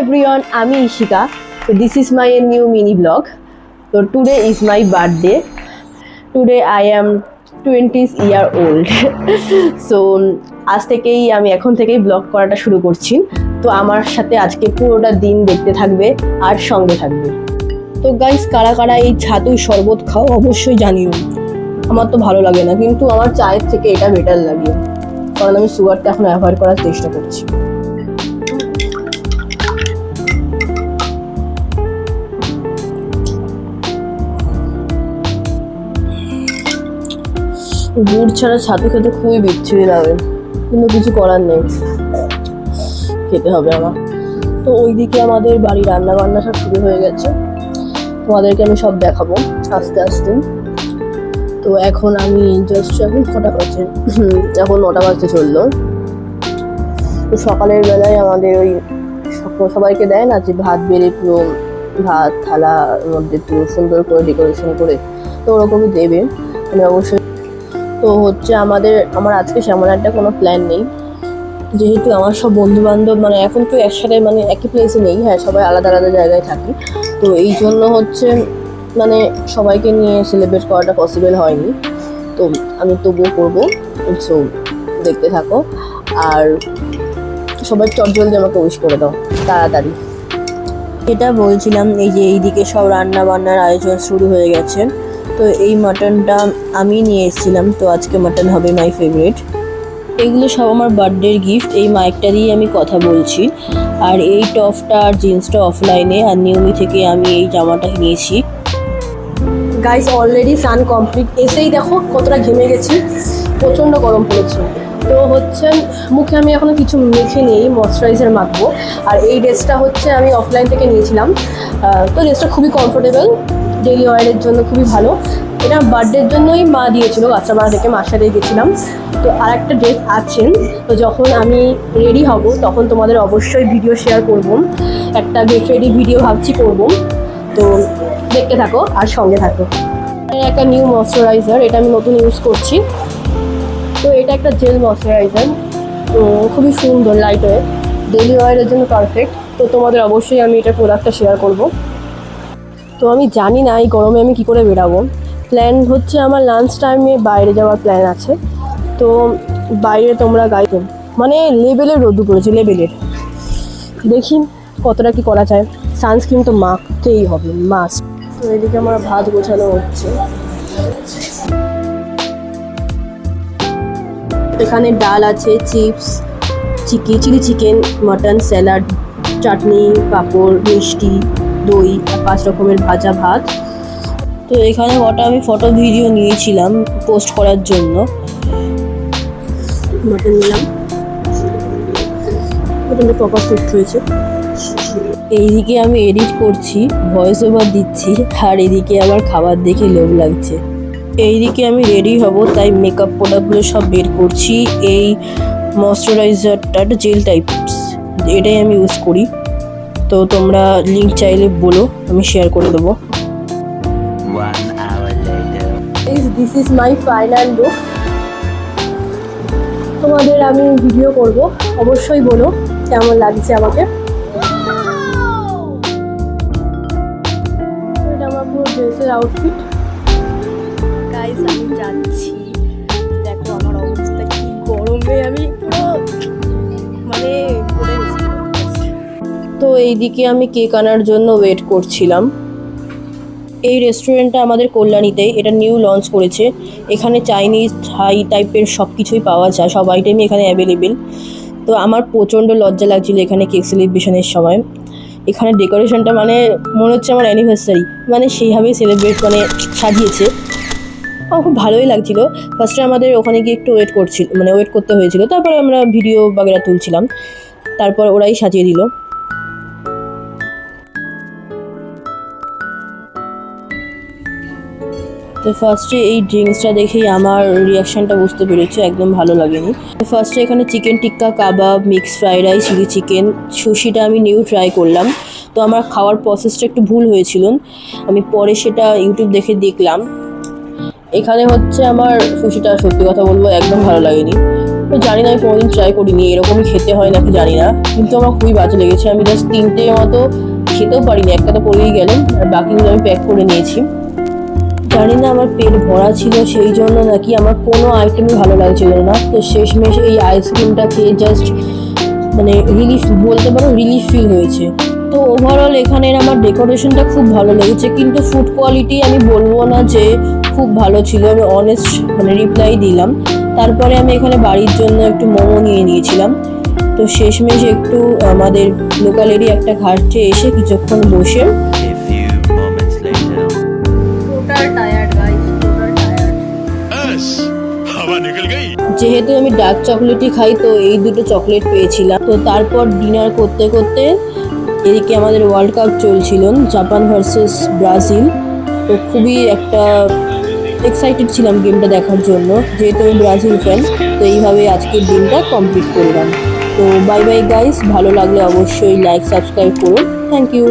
everyone, I'm Ishika. So this is my new mini vlog. So today is my birthday. Today I am 20 year old. So আজ থেকেই আমি এখন থেকেই blog করাটা শুরু করছি। তো আমার সাথে আজকে পুরোটা দিন দেখতে থাকবে আর সঙ্গে থাকবে। তো গাইস, কারা কারা এই ছাতুর শরবত খাও অবশ্যই জানিও। আমার তো ভালো লাগে না, কিন্তু আমার চায়ের থেকে এটা বেটার লাগে, কারণ আমি সুগারটা এখন অ্যাভয়েড করার চেষ্টা করছি। গুড় ছাড়া ছাতু খেতে খুবই বিচ্ছিরি লাগে, কিন্তু কিছু করার নেই, খেতে হবে আমার। তো ওইদিকে আমাদের বাড়ি রান্না বান্না সব শুরু হয়ে গেছে, তোমাদেরকে আমি সব দেখাবো আস্তে আস্তে। তো এখন আমি জাস্ট এখন কটা বাজে, এখন 9টা বাজতে চললো। তো সকালের বেলায় আমাদের ওই সবাইকে দেয় না যে ভাত বেড়ে পুরো ভাত থালার মধ্যে পুরো সুন্দর করে ডেকোরেশন করে, তো ওরকমই দেবে মানে অবশ্যই। তো হচ্ছে আমার আজকে সেমন একটা কোনো প্ল্যান নেই, যেহেতু আমার সব বন্ধু বান্ধব মানে এখন তো একসাথে মানে একই প্লেসে নেই, হ্যাঁ সবাই আলাদা আলাদা জায়গায় থাকি। তো এই জন্য হচ্ছে মানে সবাইকে নিয়ে সেলিব্রেট করাটা পসিবল হয়নি। তো আমি তবুও করবো, সো দেখতে থাকো। আর সবাই চটজলদি আমাকে উইশ করে দাও তাড়াতাড়ি। এটা বলছিলাম, এই যে এইদিকে সব রান্না বান্নার আয়োজন শুরু হয়ে গেছে। তো এই মাটনটা আমি নিয়ে এসেছিলাম, তো আজকে মাটন হবে মাই ফেভারিট। এগুলো সব আমার বার্থডের গিফট। এই মাইকটা দিয়ে আমি কথা বলছি, আর এই টপটা আর জিন্সটা অফলাইনে, আর নিউমি থেকে আমি এই জামাটা নিয়েছি। গাইস, অলরেডি সান কমপ্লিট, এসেই দেখো কতটা ঘেমে গেছি, প্রচণ্ড গরম পড়েছে। তো হচ্ছে মুখে আমি এখনও কিছু মেখে নেই, ময়শ্চারাইজার মাখবো। আর এই ড্রেসটা হচ্ছে আমি অফলাইন থেকে নিয়েছিলাম। তো ড্রেসটা খুবই কমফোর্টেবল, ডেইলি ওয়ারের জন্য খুবই ভালো। এটা বার্থডের জন্যই মা দিয়েছিল, কাঁচরাপাড়া থেকে মার সাথে গেছিলাম। তো আর একটা ড্রেস আছে, তো যখন আমি রেডি হব তখন তোমাদের অবশ্যই ভিডিও শেয়ার করব, একটা গেট রেডি ভিডিও ভাবছি করব। তো দেখতে থাকো আর সঙ্গে থাকো। একটা নিউ ময়শ্চারাইজার, এটা আমি নতুন ইউজ করছি। তো এটা একটা জেল ময়শ্চারাইজার, তো খুবই সুন্দর, লাইট ওয়েট, ডেইলি ওয়ারের জন্য পারফেক্ট। তো তোমাদের অবশ্যই আমি এটা প্রোডাক্টটা শেয়ার করব। তো আমি জানি না এই গরমে আমি কী করে বেরাবো। প্ল্যান হচ্ছে আমার লাঞ্চ টাইমে বাইরে যাওয়ার প্ল্যান আছে। তো বাইরে তোমরা গাইতে মানে লেভেলের রোদ্দু পড়েছে, লেভেলের, দেখি কতটা কি করা যায়। সানস্ক্রিন তো মাখতেই হবে, মাস্ট। তো এদিকে আমার ভাত গোছানো হচ্ছে। এখানে ডাল আছে, chips, chilli chicken, mutton, salad, চাটনি, পাঁপড়, মিষ্টি, দই, 5 রকমের ভাজা ভাত। তো এখানে কটা আমি ফটো ভিডিও নিয়েছিলাম পোস্ট করার জন্য। মাটন নিলাম, মাটনটা প্রপার কুক হয়েছে। এইদিকে আমি এডিট করছি, ভয়েস ওভার দিচ্ছি, আর এদিকে আমার খাবার দেখে লোভ লাগছে। এইদিকে আমি রেডি হব, তাই মেকআপ প্রোডাক্টগুলো সব বের করছি। এই ময়শ্চারাইজারটা জেল টাইপস, এটাই আমি ইউজ করি। তো তোমরা লিঙ্ক চাইলে বলো, আমি শেয়ার করে দেবো। This is my final look. তোমাদের আমি ভিডিও করব, অবশ্যই বলো কেমন লাগছে আমাকে। এটা আমার পুরো ড্রেসের আউটফিট। গাইস, আমি যাচ্ছি, দেখো আমার অবস্থা কি, গরমে আমি পুরো মানে পড়ে গেছি। তো এইদিকে আমি কেক আনার জন্য ওয়েট করছিলাম। এই রেস্টুরেন্টটা আমাদের কল্যাণীতে, এটা নিউ লঞ্চ করেছে। এখানে চাইনিজ, থাই টাইপের সব কিছুই পাওয়া যায়, সব আইটেমই এখানে অ্যাভেলেবেল। তো আমার প্রচণ্ড লজ্জা লাগছিলো এখানে কেক সেলিব্রেশনের সময়। এখানে ডেকোরেশনটা মানে মনে হচ্ছে আমার অ্যানিভার্সারি, মানে সেইভাবেই সেলিব্রেট মানে সাজিয়েছে। আমার খুব ভালোই লাগছিলো। ফার্স্টে আমাদের ওখানে গিয়ে একটু ওয়েট করতে হয়েছিল, তারপরে আমরা ভিডিও বাগেরা তুলছিলাম, তারপর ওরাই সাজিয়ে দিল। তো ফার্স্টে এই ড্রিঙ্কসটা দেখেই আমার রিয়াকশানটা বুঝতে পেরেছি, একদম ভালো লাগেনি। তো ফার্স্টে এখানে chicken tikka, kebab, mix fried rice, chilli chicken, সুশিটা আমি নিউ ট্রাই করলাম। তো আমার খাওয়ার প্রসেসটা একটু ভুল হয়েছিল, আমি পরে সেটা ইউটিউব দেখে দেখলাম। এখানে হচ্ছে আমার সুশিটা সত্যি কথা বলবো একদম ভালো লাগেনি, তো জানি না, আমি কোনোদিন ট্রাই করিনি এরকমই খেতে হয় নাকি জানি না, কিন্তু আমার খুবই বাজে লেগেছে। আমি জাস্ট 3টে মতো খেতেও পারিনি, একটা তো পড়েই গেলেন, আর বাকিগুলো আমি প্যাক করে নিয়েছি। জানি না আমার পেট ভরা ছিল সেই জন্য নাকি আমার কোনো আইটেমই ভালো লাগছিল না। তো শেষমেশ এই আইসক্রিমটা খেয়ে জাস্ট মানে রিলিফ বলতে পারো, রিলিফ ফিল হয়েছে। তো ওভারঅল এখানের আমার ডেকোরেশনটা খুব ভালো লেগেছে, কিন্তু ফুড কোয়ালিটি আমি বলবো না যে খুব ভালো ছিল, আমি অনেস্ট মানে রিপ্লাই দিলাম। তারপরে আমি এখানে বাড়ির জন্য একটু মোমো নিয়ে নিয়েছিলাম। তো শেষমেশ একটু আমাদের লোকালেরই একটা ঘাটে এসে কিছুক্ষণ বসে A few moments later. Total tired guys, total tired. बस हवा निकल गई। যেহেতু আমি ডার্ক চকলেটই খাই, তো এই দুটো চকলেট পেয়েছিলাম। তো তারপর ডিনার করতে করতে এদিকে আমাদের ওয়ার্ল্ড কাপ চলছিল, জাপান ভার্সেস ব্রাজিল। তো খুবই একটা এক্সাইটেড ছিলাম গেমটা দেখার জন্য, যেহেতু আমি ব্রাজিল ফ্যান। তো এইভাবে আজকের দিনটা কমপ্লিট করলাম। তো বাই বাই গাইস, ভালো লাগলে অবশ্যই লাইক সাবস্ক্রাইব করুন। Thank you.